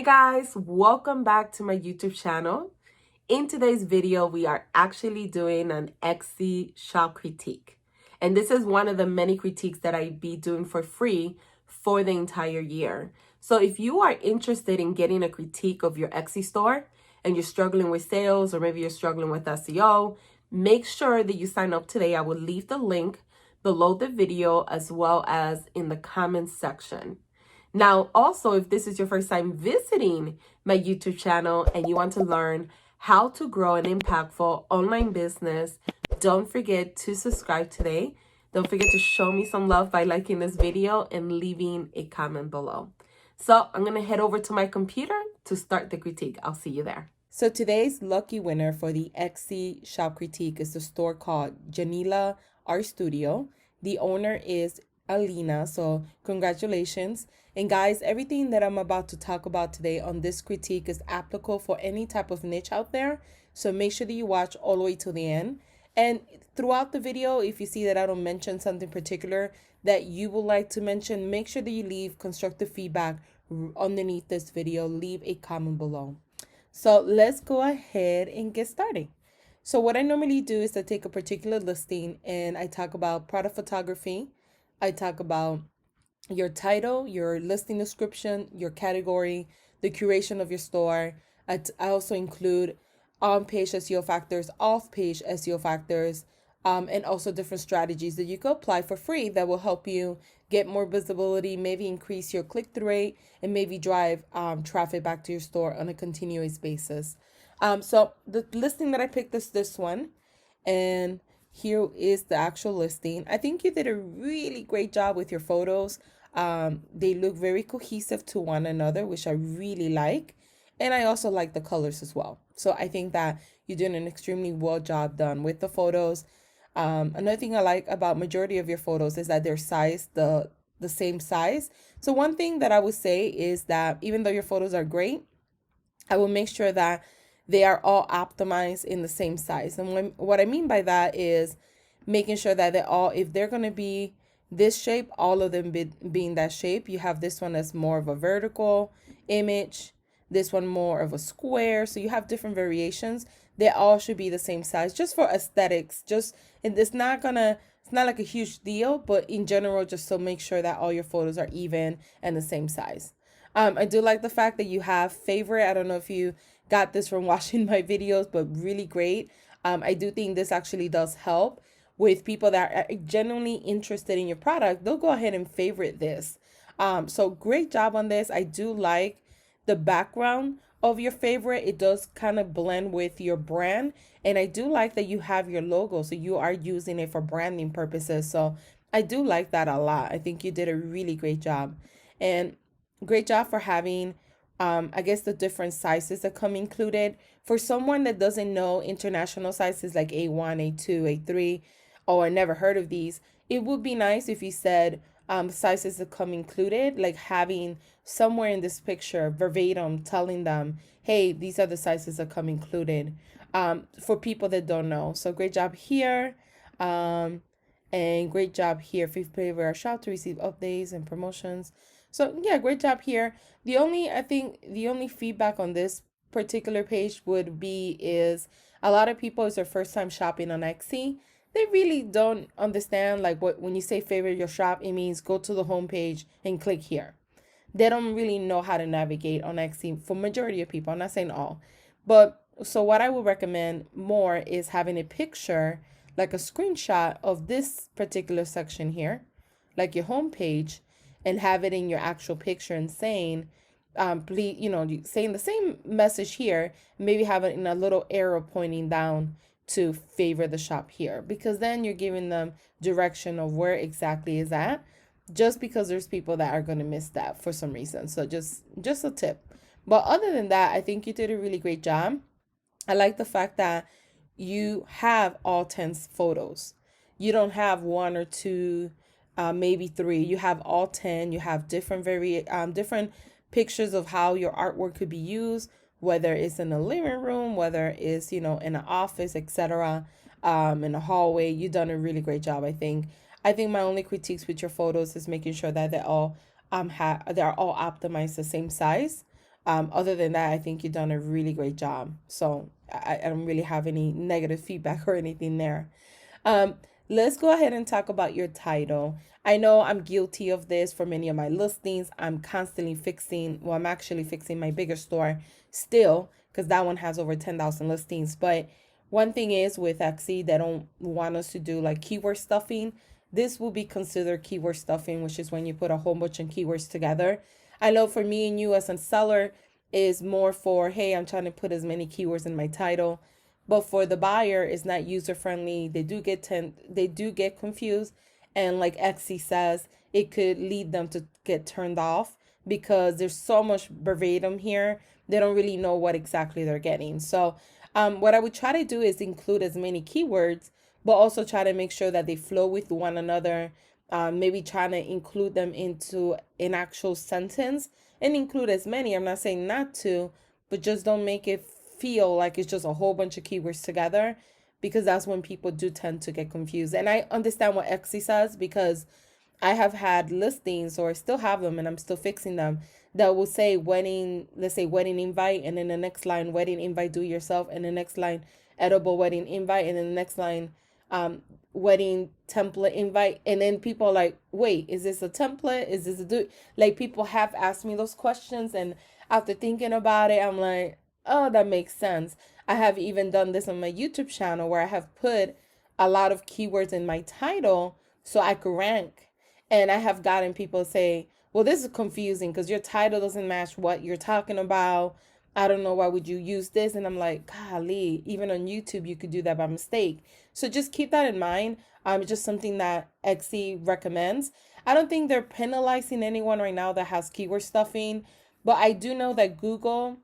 Hey guys, welcome back to my YouTube channel. In today's video, we are actually doing an Etsy shop critique. And this is one of the many critiques that I be doing for free for the entire year. So if you are interested in getting a critique of your Etsy store and you're struggling with sales or maybe you're struggling with SEO, make sure that you sign up today. I will leave the link below the video as well as in the comments section. Now, also, if this is your first time visiting my YouTube channel and you want to learn how to grow an impactful online business, don't forget to subscribe today. Don't forget to show me some love by liking this video and leaving a comment below. So I'm going to head over to my computer to start the critique. I'll see you there. So today's lucky winner for the Etsy shop critique is the store called Janila Art Studio. The owner is Alina, so congratulations. And guys, everything that I'm about to talk about today on this critique is applicable for any type of niche out there. So make sure that you watch all the way to the end. And throughout the video, if you see that I don't mention something particular that you would like to mention, make sure that you leave constructive feedback underneath this video. Leave a comment below. So let's go ahead and get started. So what I normally do is I take a particular listing and I talk about product photography. I talk about your title, your listing description, your category, the curation of your store. I also include on-page SEO factors, off-page SEO factors, and also different strategies that you can apply for free that will help you get more visibility, maybe increase your click-through rate, and maybe drive traffic back to your store on a continuous basis. So the listing that I picked is this one, and here is the actual listing. I think you did a really great job with your photos. They look very cohesive to one another, which I really like. And I also like the colors as well. So I think that you did an extremely well job done with the photos. Another thing I like about majority of your photos is that they're sized the same size. So one thing that I would say is that even though your photos are great, I will make sure that they are all optimized in the same size. And what I mean by that is making sure that they're all, if they're going to be this shape, all of them being that shape. You have this one as more of a vertical image, this one more of a square. So you have different variations. They all should be the same size just for aesthetics. And it's not like a huge deal, but in general, just so make sure that all your photos are even and the same size. I do like the fact that you have favorite. I don't know if you got this from watching my videos, but really great. I do think this actually does help with people that are genuinely interested in your product. They'll go ahead and favorite this. So great job on this. I do like the background of your favorite. It does kind of blend with your brand. And I do like that you have your logo. So you are using it for branding purposes. So I do like that a lot. I think you did a really great job. And great job for having, I guess, the different sizes that come included. For someone that doesn't know international sizes like A1, A2, A3, or never heard of these, it would be nice if you said sizes that come included, like having somewhere in this picture verbatim telling them, hey, these are the sizes that come included, for people that don't know. So great job here. And great job here. If you pay for our shop to receive updates and promotions. So yeah, great job here. I think the only feedback on this particular page would be is a lot of people, it's their first time shopping on Etsy. They really don't understand like when you say favorite your shop, it means go to the homepage and click here. They don't really know how to navigate on Etsy for majority of people. I'm not saying all, but so what I would recommend more is having a picture, like a screenshot of this particular section here, like your homepage, and have it in your actual picture and saying, please, saying the same message here, maybe have it in a little arrow pointing down to favor the shop here, because then you're giving them direction of where exactly is that, just because there's people that are going to miss that for some reason. So just a tip. But other than that, I think you did a really great job. I like the fact that you have all 10 photos. You don't have one or two, maybe three. You have all 10. You have different different pictures of how your artwork could be used, whether it's in a living room, whether it's, in an office, etc., in a hallway. You've done a really great job, I think. I think my only critiques with your photos is making sure that they're all optimized the same size. Other than that, I think you've done a really great job. So I don't really have any negative feedback or anything there. Um, let's go ahead and talk about your title. I know I'm guilty of this for many of my listings. I'm constantly fixing, well, I'm actually fixing my bigger store still because that one has over 10,000 listings. But one thing is with Etsy, they don't want us to do like keyword stuffing. This will be considered keyword stuffing, which is when you put a whole bunch of keywords together. I know for me and you as a seller is more for, hey, I'm trying to put as many keywords in my title, but for the buyer it's not user friendly. They do get confused, and like Etsy says, it could lead them to get turned off because there's so much verbatim here. They don't really know what exactly they're getting. So what I would try to do is include as many keywords, but also try to make sure that they flow with one another. Maybe trying to include them into an actual sentence and include as many. I'm not saying not to, but just don't make it feel like it's just a whole bunch of keywords together, because that's when people do tend to get confused. And I understand what Etsy says, because I have had listings, or still have them, and I'm still fixing them, that will say wedding, let's say wedding invite, and then the next line, wedding invite do yourself, and the next line, edible wedding invite, and then the next line, wedding template invite. And then people are like, wait, is this a template? Is this a do? Like, people have asked me those questions, and after thinking about it, I'm like, oh, that makes sense. I have even done this on my YouTube channel where I have put a lot of keywords in my title so I could rank. And I have gotten people say, well, this is confusing because your title doesn't match what you're talking about. I don't know, why would you use this? And I'm like, golly, even on YouTube, you could do that by mistake. So just keep that in mind. Just something that Etsy recommends. I don't think they're penalizing anyone right now that has keyword stuffing, but I do know that Google,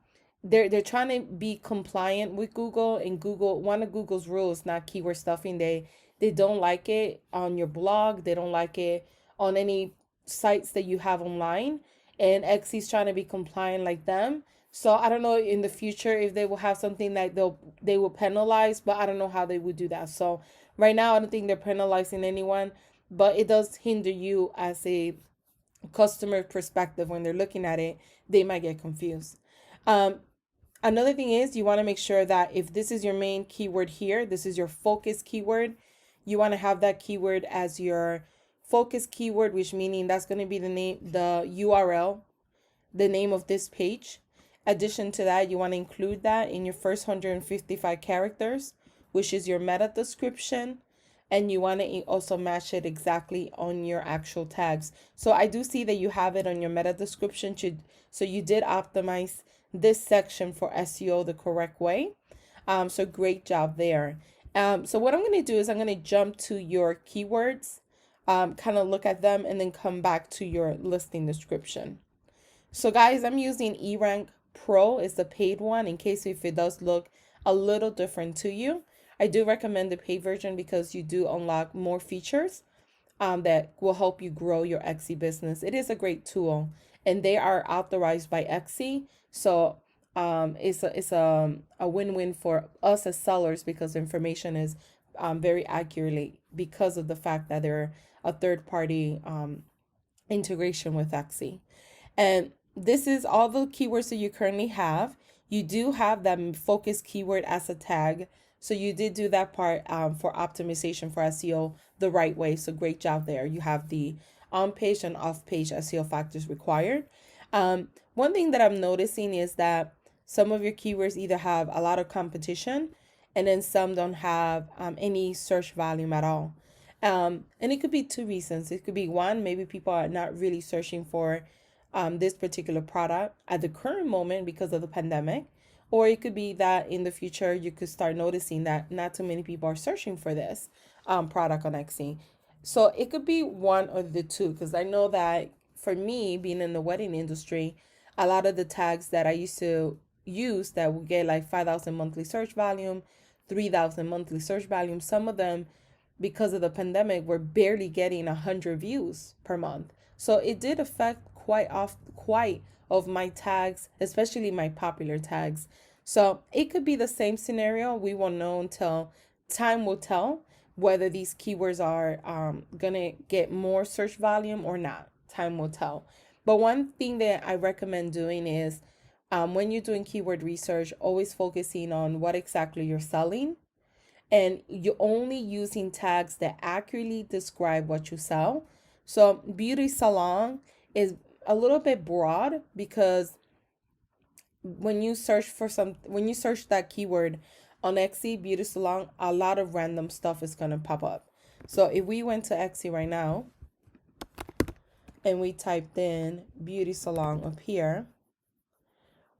they're trying to be compliant with Google, and Google, one of Google's rules, not keyword stuffing. They don't like it on your blog. They don't like it on any sites that you have online, and Etsy's trying to be compliant like them. So I don't know in the future if they will have something that they will penalize, but I don't know how they would do that. So right now I don't think they're penalizing anyone, but it does hinder you as a customer perspective. When they're looking at it, they might get confused. Um, Another thing is, you want to make sure that if this is your main keyword here, this is your focus keyword, you want to have that keyword as your focus keyword, which meaning that's going to be the name, the URL, the name of this page. Addition to that, you want to include that in your first 155 characters, which is your meta description. And you want to also match it exactly on your actual tags. So I do see that you have it on your meta description. So you did optimize this section for SEO the correct way. So great job there. So what I'm going to do is I'm going to jump to your keywords, kind of look at them, and then come back to your listing description. So guys, I'm using eRank Pro. It's the paid one, in case if it does look a little different to you. I do recommend the paid version because you do unlock more features that will help you grow your Etsy business. It is a great tool, and they are authorized by Etsy. So it's a win-win for us as sellers, because the information is very accurately, because of the fact that they're a third party integration with Etsy. And this is all the keywords that you currently have. You do have that focus keyword as a tag. So you did do that part for optimization for SEO the right way. So great job there. You have the on-page and off-page SEO factors required. One thing that I'm noticing is that some of your keywords either have a lot of competition, and then some don't have any search volume at all. And it could be two reasons. It could be one, maybe people are not really searching for this particular product at the current moment because of the pandemic. Or it could be that in the future, you could start noticing that not too many people are searching for this product on Etsy. So it could be one or the two, because I know that for me, being in the wedding industry, a lot of the tags that I used to use that would get like 5,000 monthly search volume, 3,000 monthly search volume, some of them, because of the pandemic, were barely getting 100 views per month. So it did affect quite of my tags, especially my popular tags. So it could be the same scenario. We won't know until time will tell whether these keywords are gonna get more search volume or not. Time will tell. But one thing that I recommend doing is When you're doing keyword research, always focusing on what exactly you're selling, and you're only using tags that accurately describe what you sell. So beauty salon is a little bit broad because when you search that keyword on Etsy, beauty salon, a lot of random stuff is going to pop up. So if we went to Etsy right now and we typed in beauty salon up here,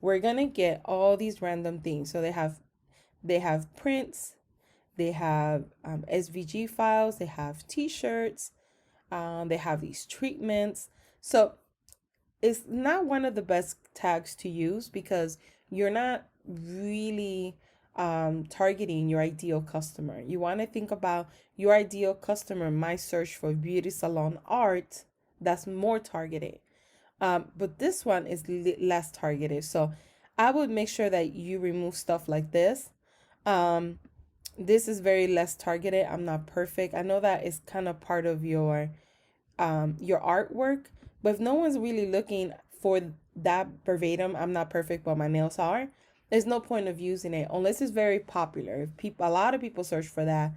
we're going to get all these random things. So they have prints, they have SVG files, they have t-shirts, they have these treatments. So it's not one of the best tags to use because you're not really targeting your ideal customer. You want to think about your ideal customer might search for beauty salon art. That's more targeted. But this one is less targeted. So I would make sure that you remove stuff like this. This is very less targeted. I'm not perfect. I know that is kind of part of your artwork, but if no one's really looking for that verbatim, I'm not perfect but my nails are, there's no point of using it unless it's very popular. If a lot of people search for that,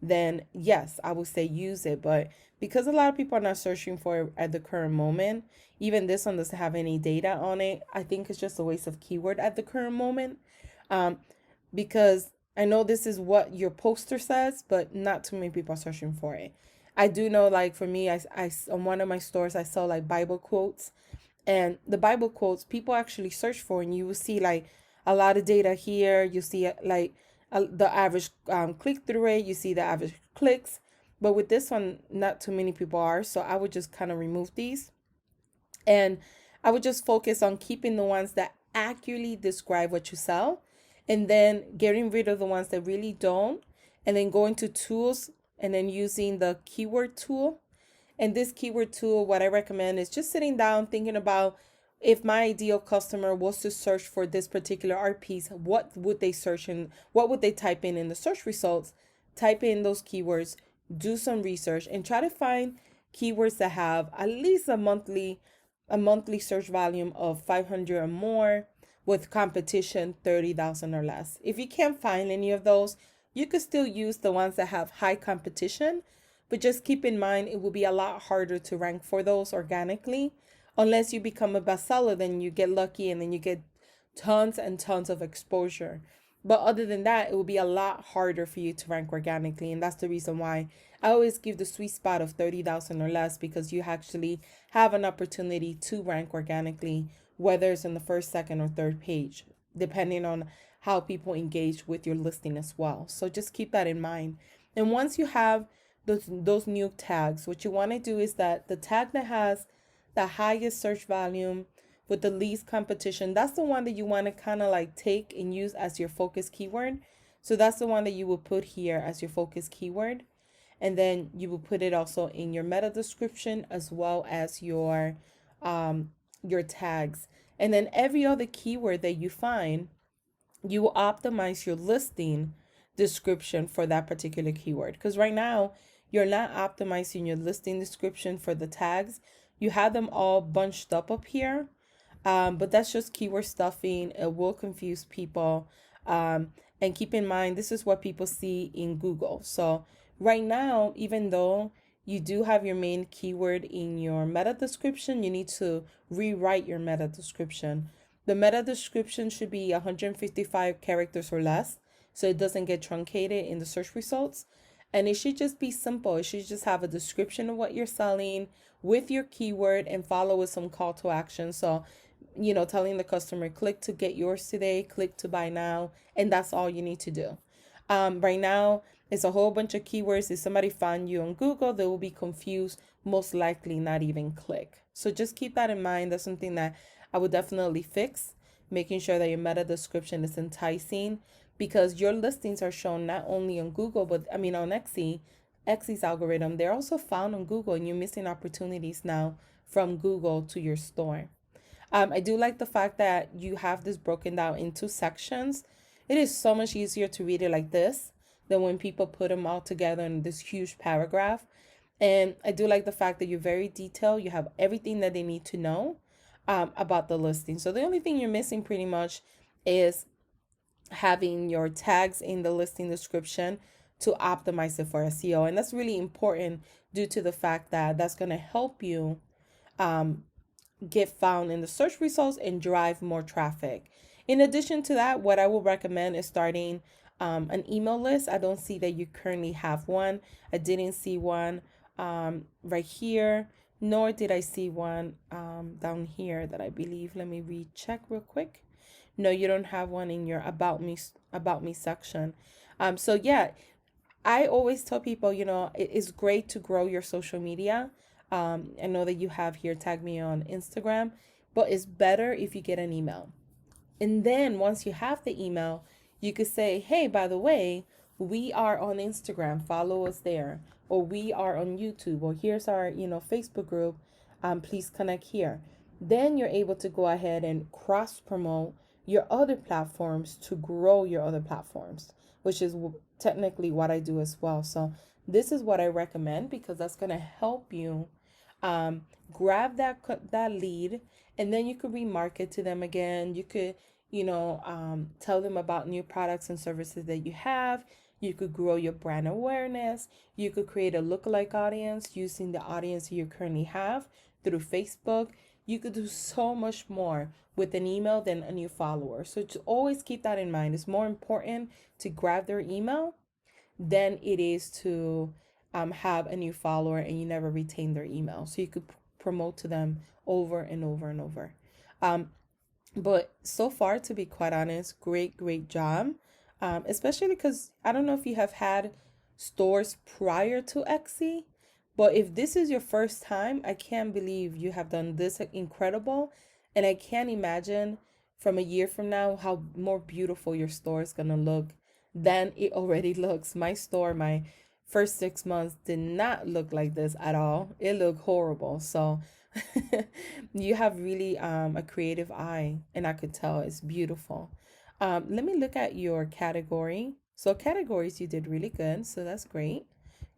then yes, I would say use it. But because a lot of people are not searching for it at the current moment, even this one doesn't have any data on it, I think it's just a waste of keyword at the current moment. Because I know this is what your poster says, but not too many people are searching for it. I do know, like for me, I on one of my stores, I sell like Bible quotes, and the Bible quotes people actually search for, and you will see like a lot of data here. You see like the average click through rate, you see the average clicks, but with this one, not too many people are. So I would just kind of remove these, and I would just focus on keeping the ones that accurately describe what you sell, and then getting rid of the ones that really don't, and then going to tools and then using the keyword tool. And this keyword tool, what I recommend is just sitting down thinking about, if my ideal customer was to search for this particular art piece, what would they search and what would they type in the search results? Type in those keywords, do some research, and try to find keywords that have at least a monthly search volume of 500 or more, with competition 30,000 or less. If you can't find any of those, you could still use the ones that have high competition, but just keep in mind it will be a lot harder to rank for those organically. Unless you become a bestseller, then you get lucky and then you get tons and tons of exposure. But other than that, it will be a lot harder for you to rank organically. And that's the reason why I always give the sweet spot of 30,000 or less, because you actually have an opportunity to rank organically, whether it's in the first, second, or third page, depending on how people engage with your listing as well. So just keep that in mind. And once you have those new tags, what you want to do is that the tag that has the highest search volume with the least competition, that's the one that you want to kind of like take and use as your focus keyword. So that's the one that you will put here as your focus keyword. And then you will put it also in your meta description as well as your tags. And then every other keyword that you find, you will optimize your listing description for that particular keyword. Because right now, you're not optimizing your listing description for the tags. You have them all bunched up here. But that's just keyword stuffing. It will confuse people. And keep in mind, this is what people see in Google. So right now, even though you do have your main keyword in your meta description, you need to rewrite your meta description. The meta description should be 155 characters or less, so it doesn't get truncated in the search results. And it should just be simple. It should just have a description of what you're selling with your keyword and follow with some call to action. So, telling the customer, click to get yours today, click to buy now, and that's all you need to do. Right now, it's a whole bunch of keywords. If somebody found you on Google, they will be confused, most likely not even click. So just keep that in mind. That's something that I would definitely fix, making sure that your meta description is enticing, because your listings are shown not only on Google, but on Etsy's algorithm. They're also found on Google, and you're missing opportunities now from Google to your store. I do like the fact that you have this broken down into sections. It is so much easier to read it like this than when people put them all together in this huge paragraph. And I do like the fact that you're very detailed. You have everything that they need to know. about the listing. So the only thing you're missing pretty much is having your tags in the listing description to optimize it for SEO. And that's really important due to the fact that that's going to help you um, get found in the search results and drive more traffic. In addition to that, what I would recommend is starting an email list. I don't see that you currently have one. I didn't see one right here, nor did I see one down here that I believe. Let me recheck real quick. No, you don't have one in your about me section. So yeah, I always tell people, it's great to grow your social media. I know that you have here, tag me on Instagram, but it's better if you get an email. And then once you have the email, you could say, hey, by the way, we are on Instagram, follow us there. Or we are on YouTube, or here's our, Facebook group. Please connect here. Then you're able to go ahead and cross promote your other platforms to grow your other platforms, which is technically what I do as well. So this is what I recommend because that's going to help you um, grab that lead, and then you could remarket to them again. You could, tell them about new products and services that you have. You could grow your brand awareness. You could create a lookalike audience using the audience you currently have through Facebook. You could do so much more with an email than a new follower. So to always keep that in mind. It's more important to grab their email than it is to have a new follower and you never retain their email. So you could promote to them over and over and over. Um, but so far, to be quite honest, great job. Especially because I don't know if you have had stores prior to Etsy, but if this is your first time, I can't believe you have done this incredible. And I can't imagine from a year from now how more beautiful your store is gonna look than it already looks. My store, my first 6 months did not look like this at all. It looked horrible. So you have really a creative eye, and I could tell it's beautiful. Let me look at your category. So categories, you did really good. So that's great.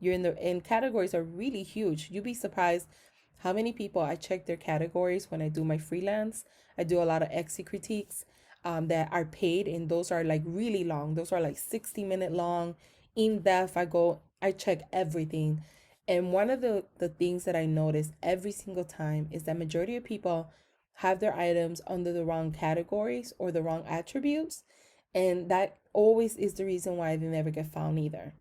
You're in the and categories are really huge. You'd be surprised how many people I check their categories when I do my freelance. I do a lot of Etsy critiques that are paid, and those are like really long. Those are like 60-minute long, in depth. I check everything. And one of the things that I notice every single time is that majority of people have their items under the wrong categories or the wrong attributes. And that always is the reason why they never get found either.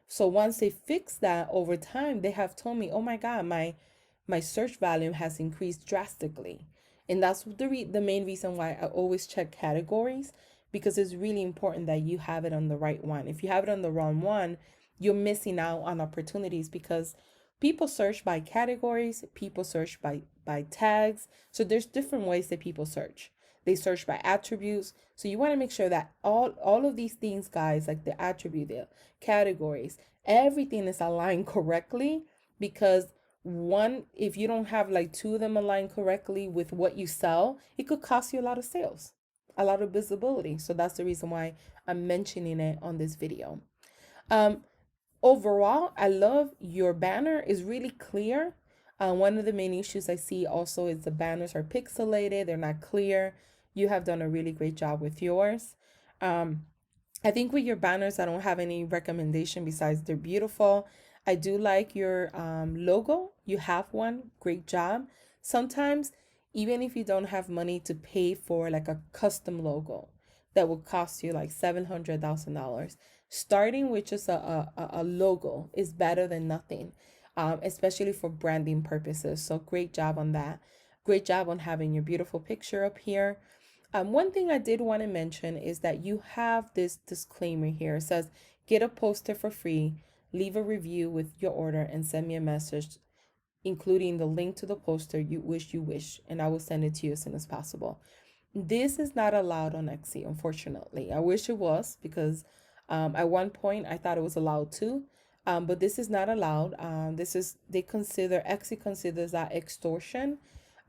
So once they fix that over time, they have told me, "Oh my God, my search volume has increased drastically." And that's the main reason why I always check categories, because it's really important that you have it on the right one. If you have it on the wrong one, you're missing out on opportunities because people search by categories, people search by tags. So there's different ways that people search. They search by attributes. So you want to make sure that all of these things, guys, like the attribute, the categories, everything is aligned correctly, because one, if you don't have like two of them aligned correctly with what you sell, it could cost you a lot of sales, a lot of visibility. So that's the reason why I'm mentioning it on this video. Um, Overall, I love your banner is really clear. One of the main issues I see also is the banners are pixelated, they're not clear. You have done a really great job with yours. Um, I think with your banners, I don't have any recommendation besides they're beautiful. I do like your logo. You have one. Great job. Sometimes, even if you don't have money to pay for like a custom logo that will cost you like $700,000, starting with just a logo is better than nothing, especially for branding purposes. So great job on that. Great job on having your beautiful picture up here. One thing I did want to mention is that you have this disclaimer here. It says, get a poster for free, leave a review with your order, and send me a message, including the link to the poster you wish, and I will send it to you as soon as possible. This is not allowed on Etsy, unfortunately. I wish it was, because at one point I thought it was allowed too. But this is not allowed. Etsy considers that extortion.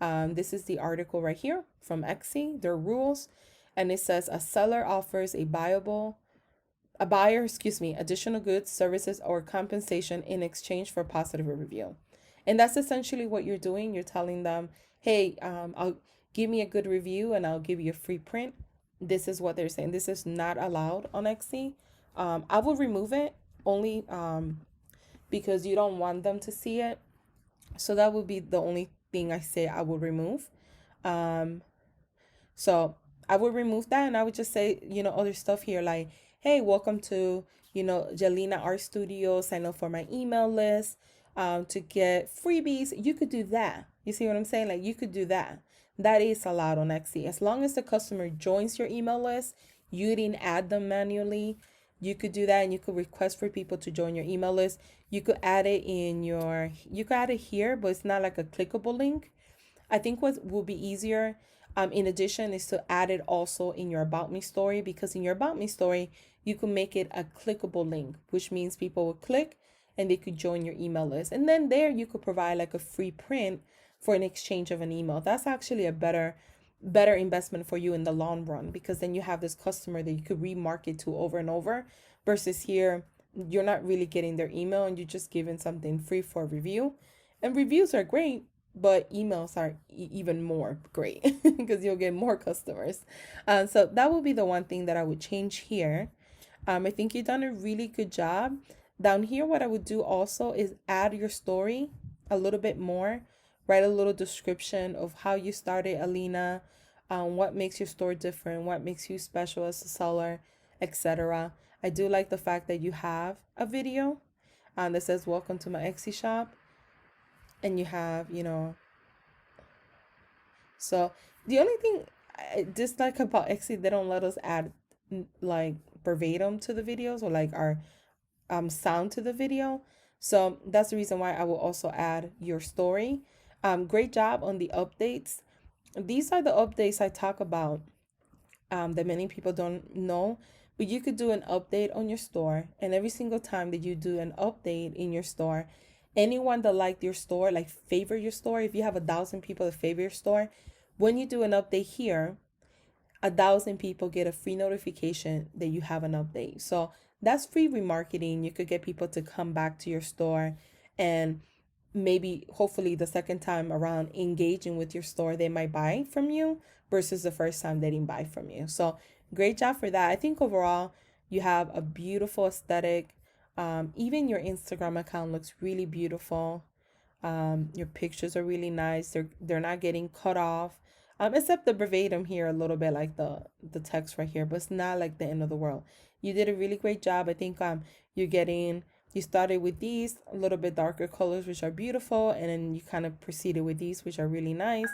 This is the article right here from Etsy, their rules. And it says a seller offers a buyer, additional goods, services, or compensation in exchange for a positive review. And that's essentially what you're doing. You're telling them, hey, give me a good review and I'll give you a free print. This is what they're saying. This is not allowed on Etsy. I will remove it only because you don't want them to see it. So that would be the only thing I say I will remove. Um, so I would remove that and I would just say, other stuff here like, hey, welcome to, Jelena Art Studio. Sign up for my email list to get freebies. You could do that. You see what I'm saying? Like you could do that. That is allowed on Etsy. As long as the customer joins your email list, you didn't add them manually. You could do that and you could request for people to join your email list. You could add it you could add it here, but it's not like a clickable link. I think what will be easier, in addition, is to add it also in your About Me story, because in your About Me story, you can make it a clickable link, which means people will click and they could join your email list. And then there you could provide like a free print for an exchange of an email. That's actually a better investment for you in the long run, because then you have this customer that you could remarket to over and over, versus here you're not really getting their email and you're just giving something free for a review. And reviews are great, but emails are even more great because you'll get more customers. So that would be the one thing that I would change here. I think you've done a really good job. Down here, what I would do also is add your story a little bit more. Write a little description of how you started, Alina, what makes your store different, what makes you special as a seller, etc. I do like the fact that you have a video that says, welcome to my Etsy shop. And you have, so the only thing I dislike about Etsy, they don't let us add like verbatim to the videos, or like our sound to the video. So that's the reason why I will also add your story. Great job on the updates. These are the updates I talk about that many people don't know. But you could do an update on your store, and every single time that you do an update in your store, anyone that liked your store, like favor your store, if you have 1,000 people that favor your store, when you do an update here, 1,000 people get a free notification that you have an update. So that's free remarketing. You could get people to come back to your store, and maybe hopefully the second time around engaging with your store, they might buy from you versus the first time they didn't buy from you. So great job for that. I think overall you have a beautiful aesthetic. Even your Instagram account looks really beautiful. Your pictures are really nice. They're not getting cut off. Except the verbatim here a little bit, like the text right here, but it's not like the end of the world. You did a really great job. I think you started with these a little bit darker colors, which are beautiful, and then you kind of proceeded with these, which are really nice.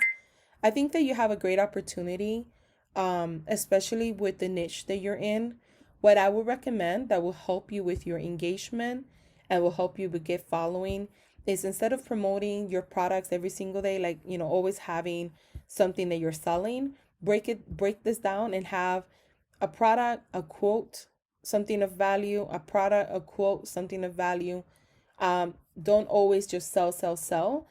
I think that you have a great opportunity, especially with the niche that you're in. What I would recommend that will help you with your engagement and will help you with get following is, instead of promoting your products every single day, like, always having something that you're selling, break this down and have a product, a quote, something of value, a product, a quote, something of value. Don't always just sell, sell, sell.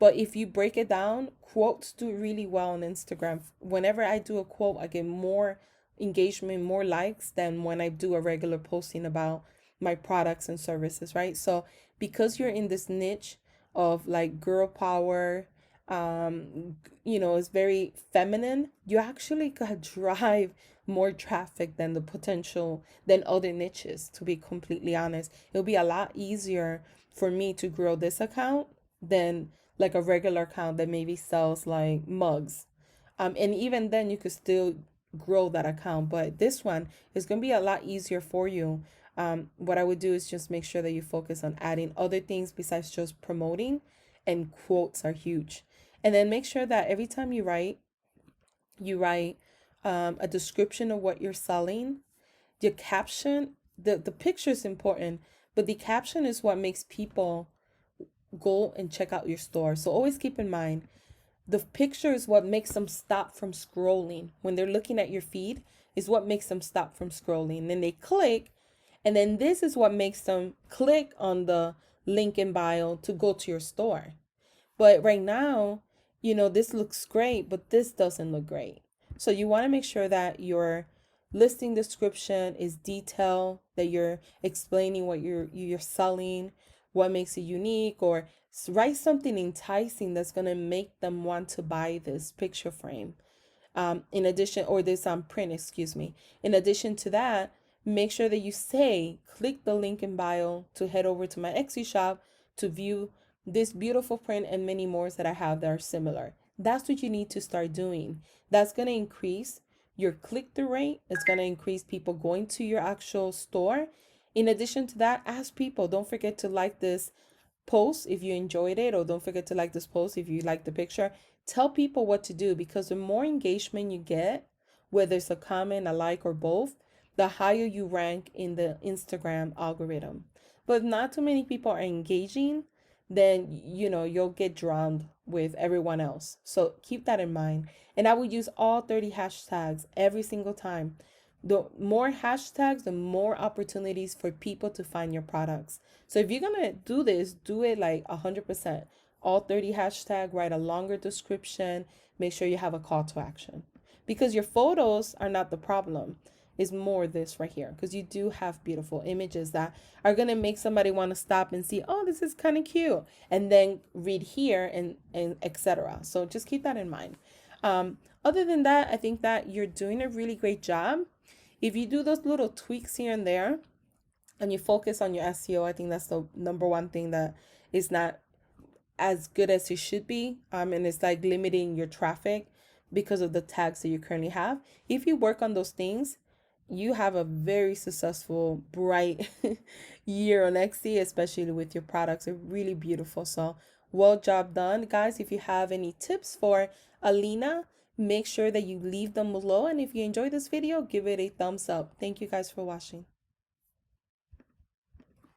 But if you break it down, quotes do really well on Instagram. Whenever I do a quote, I get more engagement, more likes than when I do a regular posting about my products and services, right? So because you're in this niche of like girl power, it's very feminine, you actually could drive more traffic than the potential than other niches, to be completely honest. It'll be a lot easier for me to grow this account than like a regular account that maybe sells like mugs. And even then you could still grow that account, but this one is going to be a lot easier for you. What I would do is just make sure that you focus on adding other things besides just promoting, and quotes are huge. And then make sure that every time you write a description of what you're selling. Your caption, the picture is important, but the caption is what makes people go and check out your store. So always keep in mind, the picture is what makes them stop from scrolling. When they're looking at your feed, is what makes them stop from scrolling. Then they click, and then this is what makes them click on the link in bio to go to your store. But right now, this looks great, but this doesn't look great. So you want to make sure that your listing description is detailed, that you're explaining what you're selling, what makes it unique, or Write something enticing that's going to make them want to buy this picture frame. In addition, or this print, excuse me. In addition to that, make sure that you say, click the link in bio to head over to my Etsy shop to view this beautiful print and many more that I have that are similar. That's what you need to start doing. That's going to increase your click-through rate. It's going to increase people going to your actual store. In addition to that, ask people, don't forget to like this post if you enjoyed it, or don't forget to like this post if you like the picture. Tell people what to do, because the more engagement you get, whether it's a comment, a like, or both, the higher you rank in the Instagram algorithm. But if not too many people are engaging, then you'll get drowned with everyone else. So keep that in mind. And I would use all 30 hashtags every single time. The more hashtags, the more opportunities for people to find your products. So if you're gonna do this, do it like 100%. All 30 hashtag, write a longer description, make sure you have a call to action. Because your photos are not the problem. Is more this right here, because you do have beautiful images that are gonna make somebody want to stop and see, oh, this is kind of cute, and then read here and etc. So just keep that in mind. Other than that, I think that you're doing a really great job. If you do those little tweaks here and there and you focus on your SEO, I think that's the number one thing that is not as good as it should be. And it's like limiting your traffic because of the tags that you currently have. If you work on those things, you have a very successful, bright year on Etsy, especially with your products. They're really beautiful. So well job done, guys. If you have any tips for Alina, make sure that you leave them below. And if you enjoyed this video, give it a thumbs up. Thank you guys for watching.